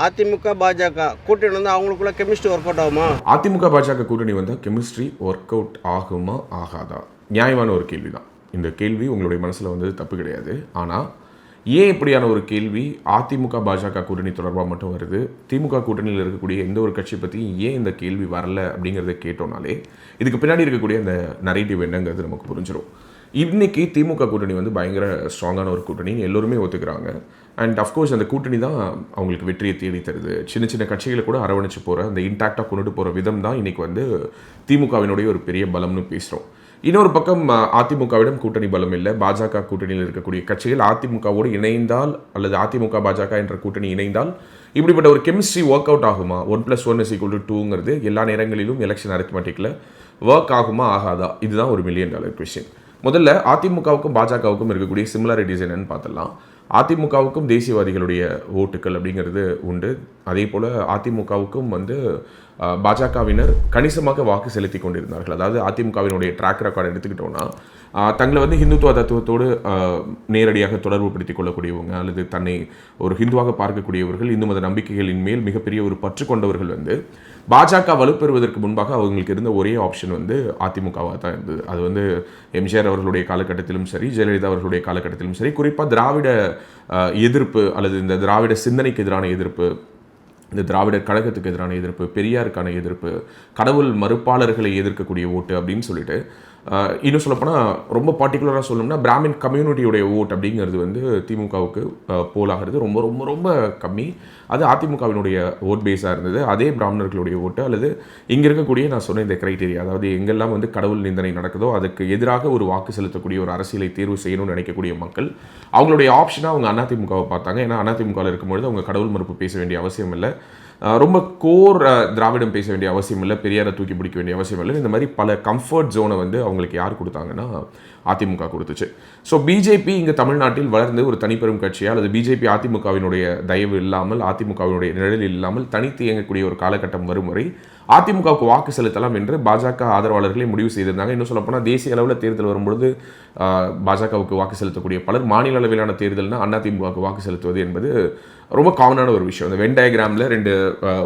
அதிமுக பாஜக கூட்டணி வந்து அவங்களுக்குள்ள கெமிஸ்ட்ரி ஒர்க் அவுட் ஆகுமா? அதிமுக பாஜக கூட்டணி வந்தால் கெமிஸ்ட்ரி ஒர்க் அவுட் ஆகுமா ஆகாதா? நியாயமான ஒரு கேள்வி தான். இந்த கேள்வி உங்களுடைய மனசில் வந்து தப்பு கிடையாது. ஆனால் ஏன் இப்படியான ஒரு கேள்வி அதிமுக பாஜக கூட்டணி தொடர்பாக மட்டும் வருது? திமுக கூட்டணியில் இருக்கக்கூடிய எந்த ஒரு கட்சி பற்றி ஏன் இந்த கேள்வி வரல அப்படிங்கிறத கேட்டோம்னாலே இதுக்கு பின்னாடி இருக்கக்கூடிய அந்த நரேட்டிவ் என்னங்கிறது நமக்கு புரிஞ்சிடும். இன்னைக்கு திமுக கூட்டணி வந்து பயங்கர ஸ்ட்ராங்கான ஒரு கூட்டணி, எல்லோருமே ஒத்துக்கிறாங்க. அண்ட் அஃப்கோர்ஸ் அந்த கூட்டணி தான் அவங்களுக்கு வெற்றியை தேடி தருது. சின்ன சின்ன கட்சிகளை கூட அரவணைச்சு போகிற அந்த இன்டாக்டாக கொண்டுட்டு போகிற விதம் தான் இன்றைக்கி வந்து திமுகவினுடைய ஒரு பெரிய பலம்னு பேசுகிறோம். இன்னொரு பக்கம் அதிமுகவிடம் கூட்டணி பலம் இல்லை. பாஜக கூட்டணியில் இருக்கக்கூடிய கட்சிகள் அதிமுகவோடு இணைந்தால் அல்லது அதிமுக பாஜக என்ற கூட்டணி இணைந்தால் இப்படிப்பட்ட ஒரு கெமிஸ்ட்ரி ஒர்க் அவுட் ஆகுமா? 1+1=2ங்கிறது எல்லா நேரங்களிலும் எலெக்ஷன் அரித்மெட்டிக்கில் ஒர்க் ஆகுமா ஆகாதா? இதுதான் ஒரு $1 மில்லியன் கொஸ்டின். முதல்ல அதிமுகவுக்கும் பாஜகவுக்கும் இருக்கக்கூடிய சிமிலாரிட்டிஸ் என்னன்னு பார்த்துடலாம். அதிமுகவுக்கும் தேசியவாதிகளுடைய ஓட்டுக்கள் அப்படிங்கிறது உண்டு. அதே போல் அதிமுகவுக்கும் வந்து பாஜகவினர் கணிசமாக வாக்கு செலுத்தி கொண்டிருந்தார்கள். அதாவது அதிமுகவினுடைய ட்ராக் ரெக்கார்டு எடுத்துக்கிட்டோன்னா தங்களை வந்து ஹிந்துத்துவ தத்துவத்தோடு நேரடியாக தொடர்பு படுத்திக் கொள்ளக்கூடியவங்க அல்லது தன்னை ஒரு ஹிந்துவாக பார்க்கக்கூடியவர்கள், இந்து மத நம்பிக்கைகளின் மேல் மிகப்பெரிய ஒரு பற்று கொண்டவர்கள் வந்து பாஜக வலுப்பெறுவதற்கு முன்பாக அவங்களுக்கு இருந்த ஒரே ஆப்ஷன் வந்து அதிமுகவாக தான் இருந்தது. அது வந்து எம்ஜிஆர் அவர்களுடைய காலகட்டத்திலும் சரி, ஜெயலலிதா அவர்களுடைய காலகட்டத்திலும் சரி, குறிப்பாக திராவிட எதிர்ப்பு அல்லது இந்த திராவிட சிந்தனைக்கு எதிரான எதிர்ப்பு, இந்த திராவிடர் கழகத்துக்கு எதிரான எதிர்ப்பு, பெரியாருக்கான எதிர்ப்பு, கடவுள் மறுப்பாளர்களை எதிர்க்கக்கூடிய ஓட்டு அப்படின்னு சொல்லிட்டு, இன்னும் சொல்லப்போனால் ரொம்ப பர்டிகுலராக சொல்லணும்னா பிராமின் கம்யூனிட்டியுடைய ஓட் அப்படிங்கிறது வந்து திமுகவுக்கு போலாகிறது ரொம்ப ரொம்ப ரொம்ப கம்மி. அது அதிமுகவினுடைய ஓட் பேஸாக இருந்தது. அதே பிராமணர்களுடைய ஓட்டு அல்லது இங்கே இருக்கக்கூடிய நான் சொன்ன இந்த கிரைட்டீரியா, அதாவது எங்கெல்லாம் வந்து கடவுள் நிந்தனை நடக்குதோ அதுக்கு எதிராக ஒரு வாக்கு செலுத்தக்கூடிய ஒரு அரசியலை தேர்வு செய்யணும்னு நினைக்கக்கூடிய மக்கள் அவங்களுடைய ஆப்ஷனாக அவங்க அதிமுகவை பார்த்தாங்க. ஏன்னா அதிமுகவில் இருக்கும்பொழுது அவங்க கடவுள் மறுப்பு பேச வேண்டிய அவசியம் இல்லை, ரொம்ப கோர் திராவிடம் பேச வேண்டிய அவசியம் இல்லை, பெரியாரை தூக்கி பிடிக்க வேண்டிய அவசியம் இல்லை. இந்த மாதிரி பல கம்ஃபர்ட் ஜோனை வந்து அவங்களுக்கு யார் கொடுத்தாங்கன்னா அதிமுக கொடுத்துச்சு. ஸோ பிஜேபி இங்கே தமிழ்நாட்டில் வளர்ந்து ஒரு தனிப்பெரும் கட்சியாக அல்லது பிஜேபி அதிமுகவினுடைய தயவு இல்லாமல், அதிமுகவினுடைய நிழலில் இல்லாமல் தனித்து இயங்கக்கூடிய ஒரு காலகட்டம் வரும் வரை அதிமுகவுக்கு வாக்கு செலுத்தலாம் என்று பாஜக ஆதரவாளர்களே முடிவு செய்திருந்தாங்க. இன்னும் சொல்லப்போனால் தேசிய அளவில் தேர்தல் வரும்பொழுது பாஜகவுக்கு வாக்கு செலுத்தக்கூடிய பலர் மாநில அளவிலான தேர்தல்னா அதிமுகவுக்கு வாக்கு செலுத்துவது என்பது ரொம்ப காமனான ஒரு விஷயம். அந்த வென் டயக்ராமில் 2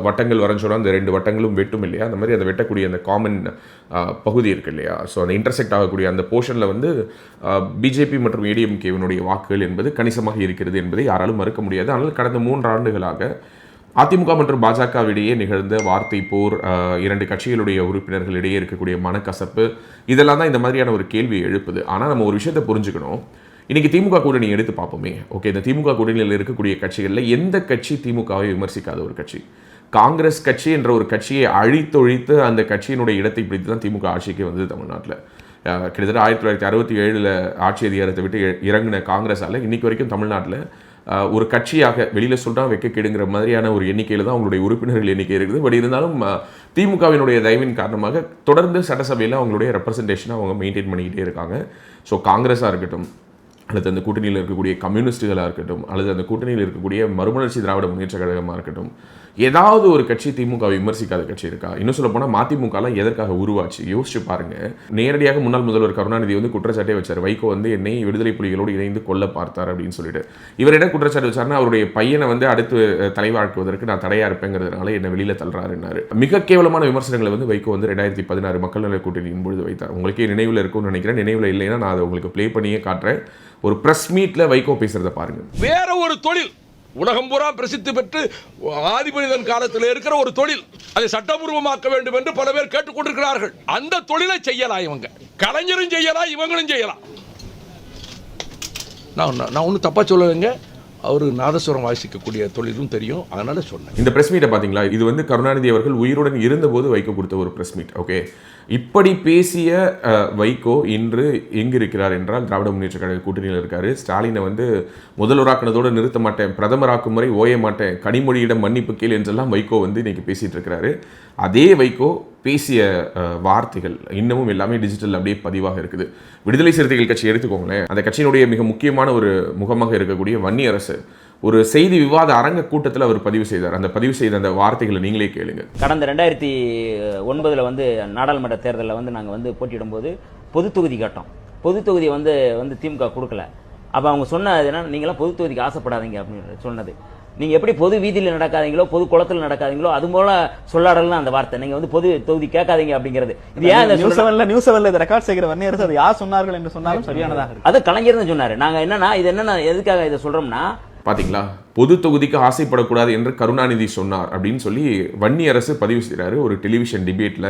வட்டங்கள் வரைஞ்சோன்னா அந்த 2 வட்டங்களும் வெட்டும் இல்லையா, அந்த மாதிரி அதை வெட்டக்கூடிய அந்த காமன் பகுதி இருக்கு இல்லையா, ஸோ அந்த இன்டர்செக்ட் ஆகக்கூடிய அந்த போர்ஷனில் வந்து பிஜேபி மற்றும் ஏடிஎம்கேவினுடைய வாக்குகள் என்பது கணிசமாக இருக்கிறது என்பதை யாராலும் மறுக்க முடியாது. ஆனால் கடந்த 3 ஆண்டுகளாக அதிமுக மற்றும் பாஜகவிடையே நிகழ்ந்த வார்த்தை போர், 2 கட்சிகளுடைய உறுப்பினர்களிடையே இருக்கக்கூடிய மனக்கசப்பு, இதெல்லாம் தான் இந்த மாதிரியான ஒரு கேள்வியை எழுப்புது. ஆனால் நம்ம ஒரு விஷயத்தை புரிஞ்சுக்கணும். இன்றைக்கி திமுக கூட்டணி எடுத்து பார்ப்போமே. ஓகே, இந்த திமுக கூட்டணியில் இருக்கக்கூடிய கட்சிகளில் எந்த கட்சி திமுகவை விமர்சிக்காத ஒரு கட்சி? காங்கிரஸ் கட்சி என்ற ஒரு கட்சியை அழித்தொழித்து அந்த கட்சியினுடைய இடத்தை பிடித்து தான் திமுக ஆட்சிக்கு வந்தது தமிழ்நாட்டில். கிட்டத்தட்ட 1967 ஆட்சி அதிகாரத்தை விட்டு இறங்கின காங்கிரஸால் இன்றைக்கு வரைக்கும் தமிழ்நாட்டில் ஒரு கட்சியாக வெளியில் சொல்கிறான் வெக்கக்கேடுங்கிற மாதிரியான ஒரு எண்ணிக்கையில் தான் அவங்களுடைய உறுப்பினர்கள் எண்ணிக்கை இருக்குது. பட் இருந்தாலும் திமுகவினுடைய தயவின் காரணமாக தொடர்ந்து சட்டசபையில் அவங்களுடைய ரெப்ரசன்டேஷனை அவங்க மெயின்டைன் பண்ணிக்கிட்டே இருக்காங்க. ஸோ காங்கிரஸாக இருக்கட்டும், அல்லது அந்த கூட்டணியில் இருக்கக்கூடிய கம்யூனிஸ்டுகளாக இருக்கட்டும், அல்லது அந்த கூட்டணியில் இருக்கக்கூடிய மறுமலர்ச்சி திராவிட முன்னேற்ற கழகமாக இருக்கட்டும், ஏதாவது ஒரு கட்சி திமுக விமர்சிக்காத கட்சி இருக்கா? இன்னும் சொல்ல போனால் மதிமுகலாம் எதற்காக உருவாச்சு யோசிச்சு பாருங்க. நேரடியாக முன்னாள் முதல்வர் கருணாநிதி வந்து குற்றச்சாட்டே வச்சார், வைகோ வந்து என்னை விடுதலை புலிகளோடு இணைந்து கொல்ல பார்த்தார் அப்படின்னு சொல்லிட்டு. இவர் என்ன குற்றச்சாட்டு வச்சார்னா, அவருடைய பையனை வந்து அடுத்து தலைவாழ்க்குவதற்கு நான் தடையா இருப்பேங்கிறதுனால என்ன வெளியில தள்ளுறாருன்னாரு. மிக கேவலமான விமர்சனங்களை வந்து வைகோ வந்து 2016 மக்கள் நல கூட்டணியின் பொழுது வைத்தார். உங்களுக்கே நினைவில் இருக்கும்னு நினைக்கிறேன். நினைவில் இல்லைன்னா நான் அதை உங்களுக்கு ப்ளே பண்ணியே காட்டுறேன். ஒரு பிரஸ் மீட்ல வைகோ பேசுறத பாருங்க. வேற ஒரு தொழில் உலகம் பூரா பிரசித்தி பெற்று ஆதிமனிதன் காலத்தில் இருக்கிற ஒரு தொழில், அதை சட்டபூர்வமாக்க வேண்டும் என்று பல பேர் கேட்டுக்கொண்டிருக்கிறார்கள். அந்த தொழிலை செய்யலாம், இவங்க கலைஞரும் செய்யலாம், இவங்களும் செய்யலாம். நான் ஒன்றும் தப்பா சொல்லலைங்க. அவர் நாதஸ்வரம் வாசிக்கக்கூடிய தொழிலும் தெரியும், அதனால சொன்னேன். இந்த பிரஸ் மீட்டை பார்த்தீங்களா? இது வந்து கருணாநிதி அவர்கள் உயிருடன் இருந்தபோது வைகோ கொடுத்த ஒரு பிரஸ் மீட். ஓகே, இப்படி பேசிய வைகோ இன்று எங்கு இருக்கிறார் என்றால் திராவிட முன்னேற்ற கழக கூட்டணியில் இருக்காரு. ஸ்டாலினை வந்து முதல்வராக்குனதோடு நிறுத்த மாட்டேன், பிரதமராக்கும் முறை ஓய மாட்டேன், கனிமொழியிடம் மன்னிப்பு கீழ் என்றெல்லாம் வைகோ வந்து இன்னைக்கு பேசிட்டு இருக்கிறாரு. அதே வைகோ பேசிய வார்த்தைகள் இன்னமும் எல்லாமே டிஜிட்டல் அப்படியே பதிவாக இருக்குது. விடுதலை சிறுத்தைகள் கட்சி எடுத்துக்கோங்களேன், அந்த கட்சியினுடைய மிக முக்கியமான ஒரு முகமாக இருக்கக்கூடிய வன்னியரசு ஒரு செய்தி விவாத அரங்க கூட்டத்தில் அவர் பதிவு செய்தார். அந்த பதிவு செய்த அந்த வார்த்தைகளை நீங்களே கேளுங்க. கடந்த 2009 வந்து நாடாளுமன்ற தேர்தலில் வந்து நாங்கள் வந்து போட்டியிடும் போது பொது தொகுதி கேட்டோம். பொது தொகுதி வந்து திமுக கொடுக்கல. அப்போ அவங்க சொன்னது என்னன்னா, நீங்களாம் பொது தொகுதிக்கு ஆசைப்படாதீங்க அப்படின்னு சொன்னது. நீங்க எப்படி பொது வீதியில் நடக்காதீங்களோ பொது குளத்தில் நடக்காதீங்களோ அது போல சொல்லாடலாம் அந்த வார்த்தை. நீங்க வந்து பொது தொகுதி கேட்காதீங்க அப்படிங்கிறது. இது ஏன் நியூஸ் செவன்ல இதை ரெக்கார்ட் செய்கிற வன்னியரசு அதை யார் சொன்னார்கள் என்று சொன்னாலும் சரியானதாக இருக்கு. அது கலைஞர் தான் சொன்னாரு. நாங்க என்னன்னா இது என்னன்னா எதுக்காக இதை சொல்றோம்னா, பாத்தீங்களா, பொது தொகுதிக்கு ஆசைப்படக்கூடாது என்று கருணாநிதி சொன்னார் அப்படின்னு சொல்லி வன்னியரசு பதிவு செய்கிறாரு ஒரு டெலிவிஷன் டிபேட்ல.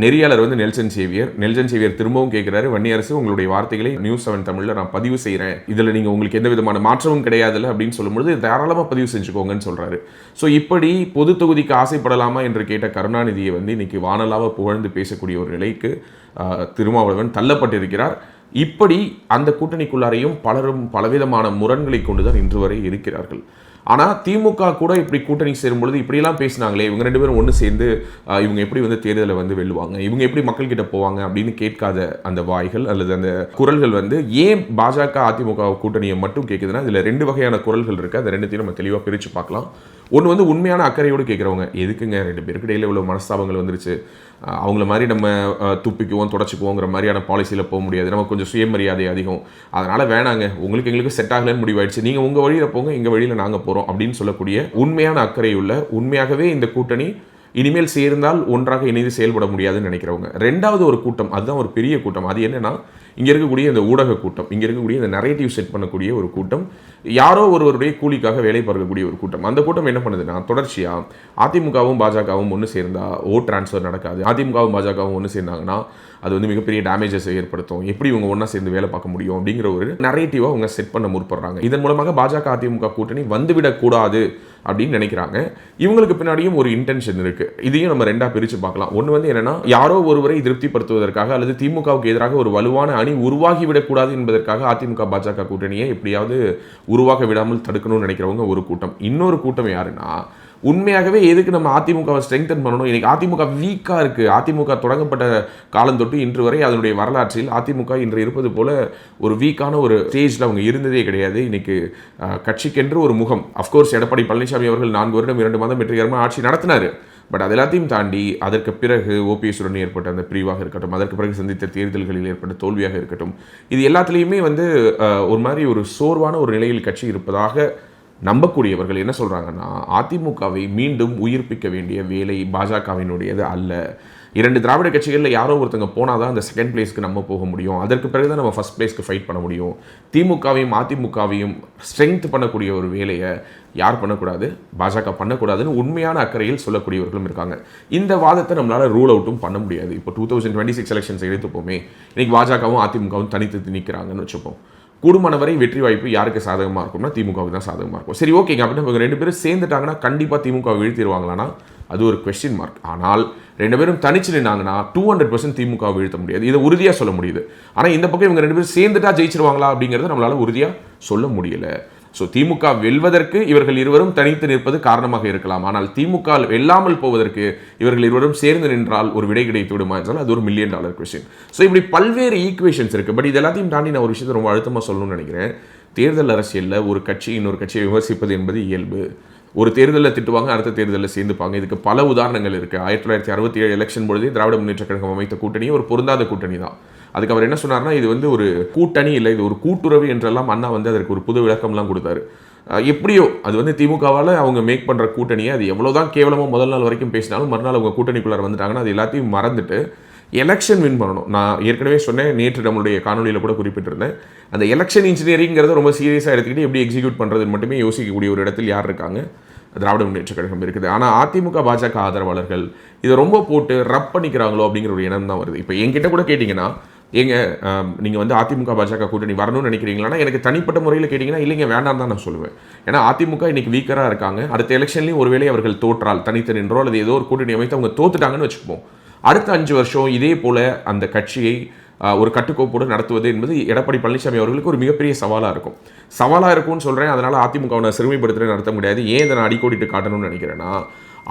நெறியாளர் வந்து நெல்சன் சேவியர் திரும்பவும் கேட்கிறாரு, வன்னியரசு உங்களுடைய வார்த்தைகளை நியூஸ் 7 தமிழ்ல நான் பதிவு செய்கிறேன், இதுல நீங்க உங்களுக்கு எந்த விதமான மாற்றமும் கிடையாதுல்ல அப்படின்னு சொல்லும்போது தாராளமா பதிவு செஞ்சுக்கோங்கன்னு சொல்றாரு. ஸோ இப்படி பொது தொகுதிக்கு ஆசைப்படலாமா என்று கேட்ட கருணாநிதியை வந்து இன்னைக்கு வானலாக புகழ்ந்து பேசக்கூடிய ஒரு நிலைக்கு திருமாவளவன் தள்ளப்பட்டிருக்கிறார். இப்படி அந்த கூட்டணிக்குள்ளாரையும் பலரும் பலவிதமான முரண்களை கொண்டுதான் இன்று வரை இருக்கிறார்கள். ஆனால் திமுக கூட இப்படி கூட்டணி சேரும்பொழுது இப்படியெல்லாம் பேசினாங்களே, இவங்க 2 பேரும் ஒன்று சேர்ந்து இவங்க எப்படி வந்து தேர்தலை வந்து வெல்லுவாங்க, இவங்க எப்படி மக்கள்கிட்ட போவாங்க அப்படின்னு கேட்காத அந்த வாய்கள் அல்லது அந்த குரல்கள் வந்து ஏன் பாஜக அதிமுக கூட்டணியை மட்டும் கேட்குதுன்னா, இதில் 2 வகையான குரல்கள் இருக்குது. அந்த 2த்தையும் நம்ம தெளிவாக பிரித்து பார்க்கலாம். ஒன்று வந்து உண்மையான அக்கறையோடு கேட்குறவங்க, எதுக்குங்க 2 பேருக்கு இடையில இவ்வளோ மனஸ்தாபங்கள் வந்துருச்சு, அவங்கள மாதிரி நம்ம துப்பிக்குவோம் தொடச்சிக்குவோங்கிற மாதிரியான பாலிசியில் போக முடியாது, நமக்கு கொஞ்சம் சுயமரியாதை அதிகம், அதனால் வேணாங்க, உங்களுக்கு எங்களுக்கு செட் ஆகலன்னு முடிவாயிடுச்சு, நீங்கள் உங்கள் வழியில் போங்க, எங்கள் வழியில் நாங்கள் போகிறோம் அப்படின்னு சொல்லக்கூடிய உண்மையான அக்கறையுள்ள, உண்மையாகவே இந்த கூட்டணி இனிமேல் சேர்ந்தால் ஒன்றாக இணைந்து செயல்பட முடியாதுன்னு நினைக்கிறவங்க. 2வது ஒரு கூட்டம், அதுதான் ஒரு பெரிய கூட்டம். அது என்னன்னா, இங்கே இருக்கக்கூடிய இந்த ஊடக கூட்டம், இங்கே இருக்கக்கூடிய இந்த நரேட்டிவ் செட் பண்ணக்கூடிய ஒரு கூட்டம், யாரோ ஒருவருடைய கூலிக்காக வேலை பார்க்கக்கூடிய ஒரு கூட்டம். அந்த கூட்டம் என்ன பண்ணுதுன்னா, தொடர்ச்சியாக அதிமுகவும் பாஜகவும் ஒன்று சேர்ந்தா ஓட் டிரான்ஸ்ஃபர் நடக்காது, அதிமுகவும் பாஜகவும் ஒன்று சேர்ந்தாங்கன்னா அது வந்து மிகப்பெரிய டேமேஜஸ் ஏற்படுத்தும், எப்படி இவங்க ஒன்றா சேர்ந்து வேலை பார்க்க முடியும் அப்படிங்கிற ஒரு நரேட்டிவாக அவங்க செட் பண்ண முற்படுறாங்க. இதன் மூலமாக பாஜக அதிமுக கூட்டணி வந்துவிடக்கூடாது அப்படின்னு நினைக்கிறாங்க. இவங்களுக்கு பின்னாடியும் ஒரு இன்டென்ஷன் இருக்கு. இதையும் நம்ம 2ஆக பிரித்து பார்க்கலாம். ஒன்று வந்து என்னன்னா, யாரோ ஒருவரை திருப்திப்படுத்துவதற்காக அல்லது திமுகவுக்கு எதிராக ஒரு வலுவான அணி உருவாகிவிடக்கூடாது என்பதற்காக அதிமுக பாஜக கூட்டணியை எப்படியாவது உருவாக விடாமல் தடுக்கணும்னு நினைக்கிறவங்க ஒரு கூட்டம். இன்னொரு கூட்டம் யாருன்னா, உண்மையாகவே எதுக்கு நம்ம அதிமுகவை ஸ்ட்ரெங்தன் பண்ணணும், இன்னைக்கு அதிமுக வீக்காக இருக்குது, அதிமுக தொடங்கப்பட்ட காலம் தொட்டு இன்று வரை அதனுடைய வரலாற்றில் அதிமுக இன்று இருப்பது போல ஒரு வீக்கான ஒரு ஸ்டேஜில் அவங்க இருந்ததே கிடையாது. இன்னைக்கு கட்சிக்கென்று ஒரு முகம். அஃப்கோர்ஸ் எடப்பாடி பழனிசாமி அவர்கள் 4 வருடம் 2 மாதம் வெற்றிகரமாக ஆட்சி நடத்தினார். பட் அது எல்லாத்தையும் தாண்டி அதற்கு பிறகு ஓபிஎஸ்ஸுடன் ஏற்பட்ட அந்த பிரிவாக இருக்கட்டும், அதற்கு பிறகு சந்தித்த தேர்தல்களில் ஏற்பட்ட தோல்வியாக இருக்கட்டும், இது எல்லாத்துலேயுமே வந்து ஒரு மாதிரி ஒரு சோர்வான ஒரு நிலையில் கட்சி இருப்பதாக நம்பக்கூடியவர்கள் என்ன சொல்கிறாங்கன்னா, அதிமுகவை மீண்டும் உயிர்ப்பிக்க வேண்டிய வேலை பாஜகவினுடையது அல்ல. 2 திராவிட கட்சிகளில் யாரோ ஒருத்தங்க போனால் தான் அந்த செகண்ட் பிளேஸ்க்கு நம்ம போக முடியும், அதற்கு பிறகு தான் நம்ம ஃபர்ஸ்ட் பிளேஸ்க்கு ஃபைட் பண்ண முடியும். திமுகவையும் அதிமுகவையும் ஸ்ட்ரென்த் பண்ணக்கூடிய ஒரு வேலையை யார் பண்ணக்கூடாது, பாஜக பண்ணக்கூடாதுன்னு உண்மையான அக்கறையில் சொல்லக்கூடியவர்களும் இருக்காங்க. இந்த வாதத்தை நம்மளால் ரூல் அவுட்டும் பண்ண முடியாது. இப்போ 2026 எலெக்ஷன்ஸ் எடுத்துப்போமே, இன்னைக்கு பாஜகவும் அதிமுகவும் தனித்து நிற்கிறாங்கன்னு வச்சுப்போம். கூடுமானவரை வெற்றி வாய்ப்பு யாருக்கு சாதகமாக இருக்கும்னா திமுகவுக்கு தான் சாதகமாக இருக்கும். சரி, ஓகேங்க, அப்படின்னா இவங்க 2 பேரும் சேர்ந்துட்டாங்கன்னா கண்டிப்பாக திமுக வீழ்த்திடுவாங்களான்னா அது ஒரு கொஸ்டின் மார்க். ஆனால் 2 பேரும் தனிச்சு நின்னாங்கன்னா 200% திமுக வீழ்த்த முடியாது, இதை உறுதியாக சொல்ல முடியுது. ஆனால் இந்த பக்கம் இவங்க 2 பேரும் சேர்ந்துட்டா ஜெயிச்சிருவாங்களா அப்படிங்கிறத நம்மளால உறுதியாக சொல்ல முடியல. ஸோ திமுக வெல்வதற்கு இவர்கள் இருவரும் தனித்து நிற்பது காரணமாக இருக்கலாம். ஆனால் திமுக வெல்லாமல் போவதற்கு இவர்கள் இருவரும் சேர்ந்து நின்றால் ஒரு விடை கிடைத்து விடுமா என்றால் அது ஒரு $1 மில்லியன் கொஸ்டின். ஸோ இப்படி பல்வேறு ஈக்குவேஷன்ஸ் இருக்குது. பட் இது எல்லாத்தையும் தாண்டி நான் ஒரு விஷயத்தை ரொம்ப அழுத்தமாக சொல்லணும்னு நினைக்கிறேன். தேர்தல் அரசியலில் ஒரு கட்சி இன்னொரு கட்சியை விமர்சிப்பது என்பது இயல்பு. ஒரு தேர்தலில் திட்டுவாங்க, அடுத்த தேர்தலில் சேர்ந்துப்பாங்க. இதுக்கு பல உதாரணங்கள் இருக்குது. 1967 எலெக்ஷன் பொழுதே திராவிட முன்னேற்ற கழகம் அமைத்த கூட்டணி ஒரு பொருந்தாத கூட்டணி தான். அதுக்கு அவர் என்ன சொன்னார்னா, இது வந்து ஒரு கூட்டணி இல்லை, இது ஒரு கூட்டுறவு என்றெல்லாம் அண்ணா வந்து அதற்கு ஒரு புது விளக்கம்லாம் கொடுத்தாரு. எப்படியோ அது வந்து திமுகவால் அவங்க மேக் பண்ணுற கூட்டணியை அது எவ்வளோதான் கேவலமாக முதல் நாள் வரைக்கும் பேசினாலும் மறுநாள் அவங்க கூட்டணிக்குள்ளார வந்துட்டாங்கன்னா அது எல்லாத்தையும் மறந்துட்டு எலெக்ஷன் வின் பண்ணணும். நான் ஏற்கனவே சொன்னேன், நேற்று நம்மளுடைய காணொலியில் கூட குறிப்பிட்டிருந்தேன், அந்த எலெக்ஷன் இன்ஜினியரிங்கிறத ரொம்ப சீரியஸாக எடுத்துக்கிட்டு எப்படி எக்ஸிக்யூட் பண்ணுறதுன்னு மட்டுமே யோசிக்கக்கூடிய ஒரு இடத்தில் யார் இருக்காங்க, திராவிட முன்னேற்ற கழகம் இருக்குது. ஆனால் அதிமுக பாஜக ஆதரவாளர்கள் இதை ரொம்ப போட்டு ரப் பண்ணிக்கிறாங்களோ அப்படிங்கிற ஒரு எண்ணம் தான் வருது. இப்போ என்கிட்ட கூட கேட்டிங்கன்னா, ஏங்க நீங்கள் வந்து அதிமுக பாஜக கூட்டணி வரணும்னு நினைக்கிறீங்களான்னா எனக்கு தனிப்பட்ட முறையில் கேட்டிங்கன்னா இல்லைங்க வேண்டாம் தான் நான் சொல்லுவேன். ஏன்னா அதிமுக இன்றைக்கி வீக்கராக இருக்காங்க. அடுத்த எலெக்ஷன்லேயும் ஒருவேளை அவர்கள் தோற்றால், தனித்து நின்றோ அல்லது ஏதோ ஒரு கூட்டணி அமைத்து அவங்க தோத்துட்டாங்கன்னு வச்சுப்போம், அடுத்த 5 வருஷம் இதே போல் அந்த கட்சியை ஒரு கட்டுக்கோப்போடு நடத்துவது என்பது எடப்பாடி பழனிசாமி அவர்களுக்கு ஒரு மிகப்பெரிய சவாலாக இருக்கும். சவாலாக இருக்கும்னு சொல்கிறேன். அதனால் அதிமுகவை நான் சிறுமைப்படுத்துகிறேன் நடத்த முடியாது. ஏன் இதை நான் அடிக்கோடிட்டு காட்டணும்னு நினைக்கிறேன்னா,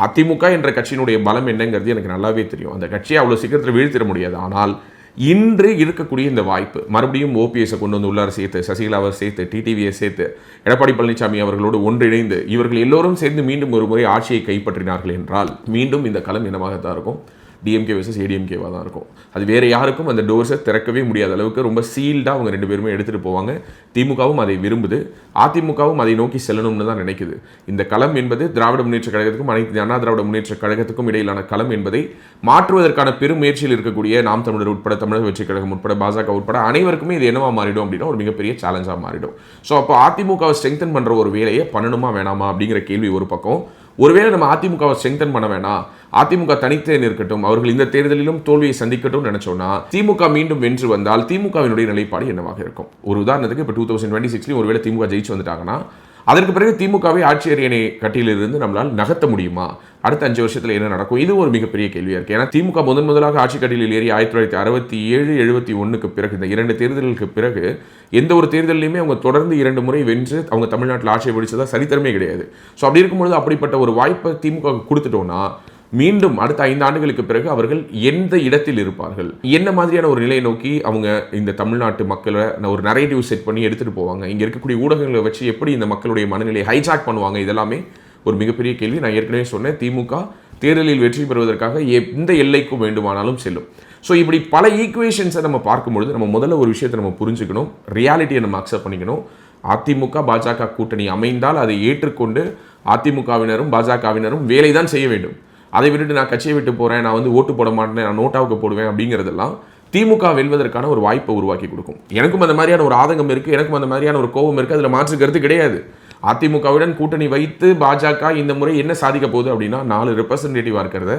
அதிமுக என்ற கட்சியினுடைய பலம் என்னங்கிறது எனக்கு நல்லாவே தெரியும். அந்த கட்சியை அவ்வளோ சீக்கிரத்தில் வீழ்த்திட முடியாது. ஆனால் இன்று இருக்கக்கூடிய இந்த வாய்ப்பு, மறுபடியும் ஓபிஎஸ்ஸை கொண்டு வந்து உள்ளார சேர்த்து, சசிகலாவை சேர்த்து, டிடிவியை சேர்த்து, எடப்பாடி பழனிசாமி அவர்களோடு ஒன்றிணைந்து இவர்கள் எல்லோரும் சேர்ந்து மீண்டும் ஒரு முறை ஆட்சியை கைப்பற்றினார்கள் என்றால் மீண்டும் இந்த களம் என்னவாகத்தான் இருக்கும், டிஎம்கே vs ஏடிஎம்கேவாக தான் இருக்கும். அது வேறு யாருக்கும் அந்த டோர்ஸை திறக்கவே முடியாத அளவுக்கு ரொம்ப சீல்டாக அவங்க 2 பேருமே எடுத்துகிட்டு போவாங்க. திமுகவும் அதை விரும்புது, அதிமுகவும் அதை நோக்கி செல்லணும்னு தான் நினைக்குது. இந்த களம் என்பது திராவிட முன்னேற்ற கழகத்துக்கும் அனைத்து அண்ணா திராவிட முன்னேற்ற கழகத்துக்கும் இடையிலான களம் என்பதை மாற்றுவதற்கான பெரும் முயற்சியில் இருக்கக்கூடிய நாம் தமிழர் உட்பட, தமிழக வெற்றி கழகம் உட்பட, பாஜக உட்பட அனைவருக்குமே இது என்னவா மாறிடும் அப்படின்னா ஒரு மிகப்பெரிய சேலஞ்சாக மாறிடும். ஸோ அப்போ அதிமுகவை ஸ்ட்ரெங்தன் பண்ணுற ஒரு வேலையை பண்ணணுமா வேணாமா அப்படிங்கிற கேள்வி ஒரு பக்கம். ஒருவேளை நம்ம அதிமுகவை ஸ்ட்ரெங்தன் பண்ண வேணாம், அதிமுக தனித்தே நிற்கட்டும், அவர்கள் இந்த தேர்தலிலும் தோல்வியை சந்திக்கட்டும் நினைச்சோம்னா திமுக மீண்டும் வென்று வந்தால் திமுகவினுடைய நிலைப்பாடு என்னவாக இருக்கும்? ஒரு உதாரணத்துக்கு இப்போ 2026 ஒருவேளை திமுக ஜெயிச்சு வந்துட்டாங்கன்னா அதற்கு பிறகு திமுகவை ஆட்சி அரியணை கட்டியிலிருந்து நம்மளால் நகர்த்த முடியுமா? அடுத்த 5 வருஷத்தில் என்ன நடக்கும்? இது ஒரு மிகப்பெரிய கேள்வியாக இருக்குது. ஏன்னா திமுக முதலாக ஆட்சி கட்டிலில் ஏறி 1967, 71க்கு பிறகு, இந்த 2 தேர்தலுக்கு பிறகு எந்த ஒரு தேர்தலையுமே அவங்க தொடர்ந்து 2 முறை வென்று அவங்க தமிழ்நாட்டில் ஆட்சியை பிடிச்சதா சரித்திரமே கிடையாது. ஸோ அப்படி இருக்கும்பொழுது அப்படிப்பட்ட ஒரு வாய்ப்பை திமுக கொடுத்துட்டோம்னா மீண்டும் அடுத்த 5 ஆண்டுகளுக்கு பிறகு அவர்கள் எந்த இடத்தில் இருப்பார்கள், என்ன மாதிரியான ஒரு நிலையை நோக்கி அவங்க இந்த தமிழ்நாட்டு மக்களை ஒரு நரேட்டிவ் செட் பண்ணி எடுத்துகிட்டு போவாங்க, இங்கே இருக்கக்கூடிய ஊடகங்களை வச்சு எப்படி இந்த மக்களுடைய மனநிலையை ஹைஜாக் பண்ணுவாங்க, இதெல்லாமே ஒரு மிகப்பெரிய கேள்வி. நான் ஏற்கனவே சொன்னேன், திமுக தேர்தலில் வெற்றி பெறுவதற்காக எந்த எல்லைக்கும் வேண்டுமானாலும் செல்லும். ஸோ இப்படி பல ஈக்குவேஷன்ஸை நம்ம பார்க்கும்பொழுது நம்ம முதல்ல ஒரு விஷயத்தை நம்ம புரிஞ்சுக்கணும், ரியாலிட்டியை நம்ம அக்செப்ட் பண்ணிக்கணும். அதிமுக பாஜக கூட்டணி அமைந்தால் அதை ஏற்றுக்கொண்டு அதிமுகவினரும் பாஜகவினரும் வேலை தான் செய்ய வேண்டும். அதை விட்டுட்டு நான் கட்சியை விட்டு போகிறேன், நான் வந்து ஓட்டு போட மாட்டேன், நான் நோட்டாவுக்கு போடுவேன் அப்படிங்கிறதெல்லாம் திமுக வெல்வதற்கான ஒரு வாய்ப்பை உருவாக்கி கொடுக்கும். எனக்கும் அந்த மாதிரியான ஒரு ஆதங்கம் இருக்குது, எனக்கும் அந்த மாதிரியான ஒரு கோபம் இருக்குது, அதில் மாற்று கருத்து கிடையாது. அதிமுகவுடன் கூட்டணி வைத்து பாஜக இந்த முறை என்ன சாதிக்க போகுது அப்படின்னா 4 ரெப்ரசன்டேட்டிவாக இருக்கிறத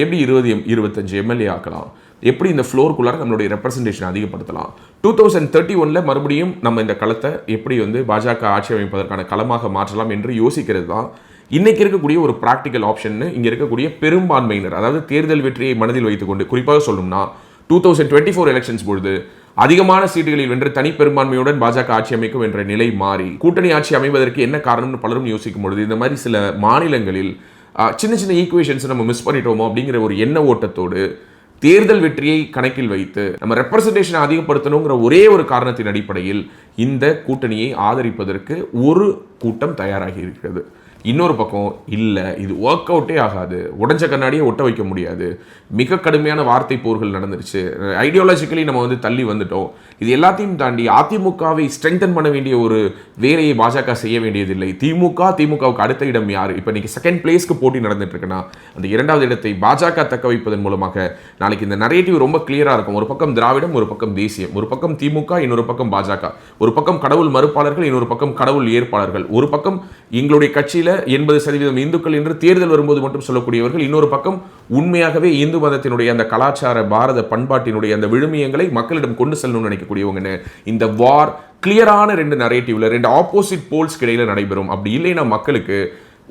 எப்படி 20-25 எம்எல்ஏ ஆக்கலாம், எப்படி இந்த ஃப்ளோருக்குள்ளார நம்மளுடைய ரெப்ரசன்டேஷன் அதிகப்படுத்தலாம், 2031 மறுபடியும் நம்ம இந்த களத்தை எப்படி வந்து பாஜக ஆட்சி அமைப்பதற்கான களமாக மாற்றலாம் என்று யோசிக்கிறது தான் இன்னைக்கு இருக்கக்கூடிய ஒரு ப்ராக்டிக்கல் ஆப்ஷன். இங்கே இருக்கக்கூடிய பெரும்பான்மையினர், அதாவது தேர்தல் வெற்றியை மனதில் வைத்துக்கொண்டு, குறிப்பாக சொல்லணும்னா 2024 எலெக்ஷன்ஸ் பொழுது அதிகமான சீட்டுகளில் வென்று தனி பெரும்பான்மையுடன் பாஜக ஆட்சி அமைக்கும் என்ற நிலை மாறி கூட்டணி ஆட்சி அமைவதற்கு என்ன காரணம்னு பலரும் யோசிக்கும் பொழுது இந்த மாதிரி சில மாநிலங்களில் சின்ன சின்ன ஈக்குவேஷன்ஸ் நம்ம மிஸ் பண்ணிட்டோமோ அப்படிங்கிற ஒரு எண்ண ஓட்டத்தோடு தேர்தல் வெற்றியை கணக்கில் வைத்து நம்ம ரெப்ரசன்டேஷனை அதிகப்படுத்தணுங்கிற ஒரே ஒரு காரணத்தின் அடிப்படையில் இந்த கூட்டணியை ஆதரிப்பதற்கு ஒரு கூட்டம் தயாராகி இருக்கிறது. இன்னொரு பக்கம் இல்லை, இது ஒர்க் அவுட்டே ஆகாது, உடஞ்ச கண்ணாடியே ஒட்ட வைக்க முடியாது, மிக கடுமையான வார்த்தை போர்கள் நடந்துருச்சு, ஐடியாலஜிக்கலி நம்ம வந்து தள்ளி வந்துட்டோம், இது எல்லாத்தையும் தாண்டி அதிமுகவை ஸ்ட்ரெங்தன் பண்ண வேண்டிய ஒரு வேலையை பாஜக செய்ய வேண்டியதில்லை. திமுகவுக்கு அடுத்த இடம் யார்? இப்போ இன்னைக்கு 2nd பிளேஸ்க்கு போட்டி நடந்துட்டு இருக்குன்னா அந்த 2வது இடத்தை பாஜக தக்க வைப்பதன் மூலமாக நாளைக்கு இந்த நரேட்டிவ் ரொம்ப கிளியராக இருக்கும். ஒரு பக்கம் திராவிடம், ஒரு பக்கம் தேசியம், ஒரு பக்கம் திமுக, இன்னொரு பக்கம் பாஜக, ஒரு பக்கம் கடவுள் மறுப்பாளர்கள், இன்னொரு பக்கம் கடவுள் ஏற்பாளர்கள், ஒரு பக்கம் எங்களுடைய கட்சியில் 80% இந்துக்கள் என்று தேர்தல் வரும்போது மட்டும் சொல்லக்கூடியவர்கள், இன்னொரு பக்கம் உண்மையாகவே இந்து மதத்தினுடைய அந்த கலாச்சார பாரத பண்பாட்டினுடைய அந்த விழுமியங்களை மக்களிடம் கொண்டு செல்லணும்னு நினைக்கக்கூடியவங்க. இந்த வார் கிளியரான 2 நரேட்டிவ்ல 2 ஆப்போசிட் போல்ஸ் இடையில நடைபெறும். அப்படி இல்லைன்னா மக்களுக்கு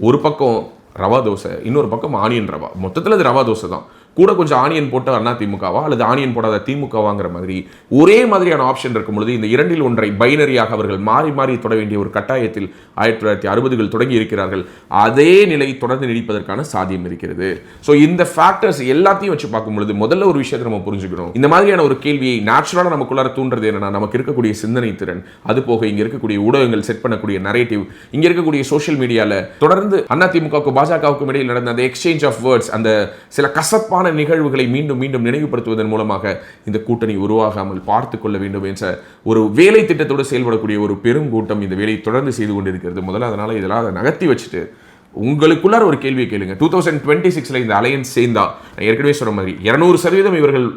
ஒரு பக்கம் ரவா தோசை, இன்னொரு பக்கம் ஆனியன் ரவா, மொத்தத்தில் அது ரவா தோசை தான், கூட கொஞ்சம் ஆனியன் போட்ட அண்ணா திமுகவா அல்லது ஆனியன் போடாத திமுகவாங்கிற மாதிரி ஒரே மாதிரியான ஆப்ஷன் இருக்கும் பொழுது இந்த 2இல் ஒன்றை பைனரியாக அவர்கள் மாறி மாறி தொட வேண்டிய ஒரு கட்டாயத்தில் 1960கள் தொடங்கி இருக்கிறார்கள். அதே நிலை தொடர்ந்து நீடிப்பதற்கான சாத்தியம் இருக்கிறது. ஸோ இந்த ஃபேக்டர்ஸ் எல்லாத்தையும் வச்சு பார்க்கும் பொழுது முதல்ல ஒரு விஷயத்தை நம்ம புரிஞ்சுக்கணும். இந்த மாதிரியான ஒரு கேள்வியை நேச்சுரலாக நமக்குள்ளார தூண்டுறது என்னன்னா நமக்கு இருக்கக்கூடிய சிந்தனை திறன், அது போக இங்க இருக்கக்கூடிய ஊடகங்கள் செட் பண்ணக்கூடிய நரேட்டிவ், இங்க இருக்கக்கூடிய சோஷியல் மீடியால தொடர்ந்து அண்ணா திமுகவுக்கும் பாஜகவுக்கும் இடையில் நடந்த அந்த எக்ஸ்சேஞ்ச் ஆஃப் வேர்ட்ஸ், அந்த சில கசப்பான நிகழ்வுகளை மீண்டும் மீண்டும் நினைவுபடுத்துவதன் மூலமாக இந்த கூட்டணி உருவாகாமல் பார்த்துக் கொள்ள வேண்டும் என்ற ஒரு வேலை திட்டத்தோடு செயல்படக்கூடிய ஒரு பெரும் கூட்டம் இந்த வேலையை தொடர்ந்து செய்து கொண்டிருக்கிறது. முதல்ல அதனால இதெல்லாம் அதை நகர்த்தி வச்சுட்டு உங்களுக்குள்ளார ஒரு கேள்வியை கேளுங்க. 2026 இந்த அலையன்ஸ் சேர்ந்தா நான் ஏற்கனவே சொன்ன மாதிரி 200% இவர்கள்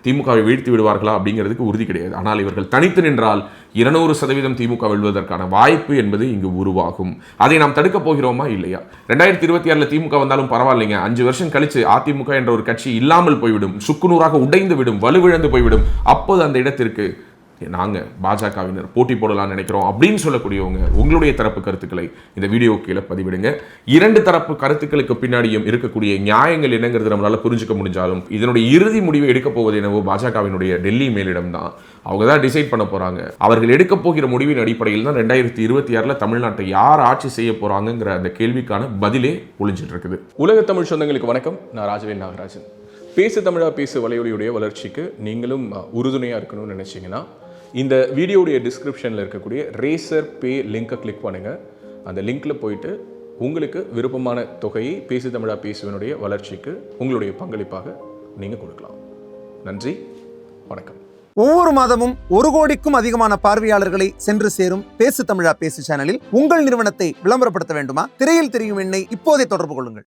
திமுகவை வீழ்த்தி விடுவார்களா அப்படிங்கிறதுக்கு உறுதி கிடையாது. ஆனால் இவர்கள் தனித்து நின்றால் 200% திமுக வெல்வதற்கான வாய்ப்பு என்பது இங்கு உருவாகும். அதை நாம் தடுக்க போகிறோமா இல்லையா? 2026 திமுக வந்தாலும் பரவாயில்லைங்க, 5 வருஷம் கழிச்சு அதிமுக என்ற ஒரு கட்சி இல்லாமல் போய்விடும், சுக்குநூறாக உடைந்து விடும், வலுவிழந்து போய்விடும். அப்போது அந்த இடத்திற்கு நாங்கள் பாஜகவினர் போட்டி போடலாம்னு நினைக்கிறோம் அப்படின்னு சொல்லக்கூடியவங்க உங்களுடைய தரப்பு கருத்துக்களை இந்த வீடியோ கீழே பதிவிடுங்க. 2 தரப்பு கருத்துக்களுக்கு பின்னாடியும் இருக்கக்கூடிய நியாயங்கள் என்னங்கிறது நம்மளால புரிஞ்சுக்க முடிஞ்சாலும் இதனுடைய இறுதி முடிவை எடுக்க போவது என்னவோ பாஜகவினுடைய டெல்லி மேலிடம் தான். அவங்க தான் டிசைட் பண்ண போறாங்க. அவர்கள் எடுக்க போகிற முடிவின் அடிப்படையில் தான் 2026 தமிழ்நாட்டை யார் ஆட்சி செய்ய போறாங்கிற அந்த கேள்விக்கான பதிலே ஒளிஞ்சிட்டு இருக்குது. உலக தமிழ் சொந்தங்களுக்கு வணக்கம். நான் ராஜவேல் நாகராஜன். பேசு தமிழா பேசு வலையொலியுடைய வளர்ச்சிக்கு நீங்களும் உறுதுணையாக இருக்கணும்னு நினச்சிங்கன்னா இந்த வீடியோடைய டிஸ்கிரிப்ஷனில் இருக்கக்கூடிய ரேசர் பே லிங்கை கிளிக் பண்ணுங்கள். அந்த லிங்க்கில் போயிட்டு உங்களுக்கு விருப்பமான தொகையை பேசு தமிழா பேசுவனுடைய வளர்ச்சிக்கு உங்களுடைய பங்களிப்பாக நீங்கள் கொடுக்கலாம். நன்றி, வணக்கம். ஒவ்வொரு மாதமும் 1 கோடிக்கும் அதிகமான பார்வையாளர்களை சென்று சேரும் பேசு தமிழா பேசு சேனலில் உங்கள் நிறுவனத்தை விளம்பரப்படுத்த வேண்டுமா? திரையில் தெரியும் எண்ணை இப்போதே தொடர்பு கொள்ளுங்கள்.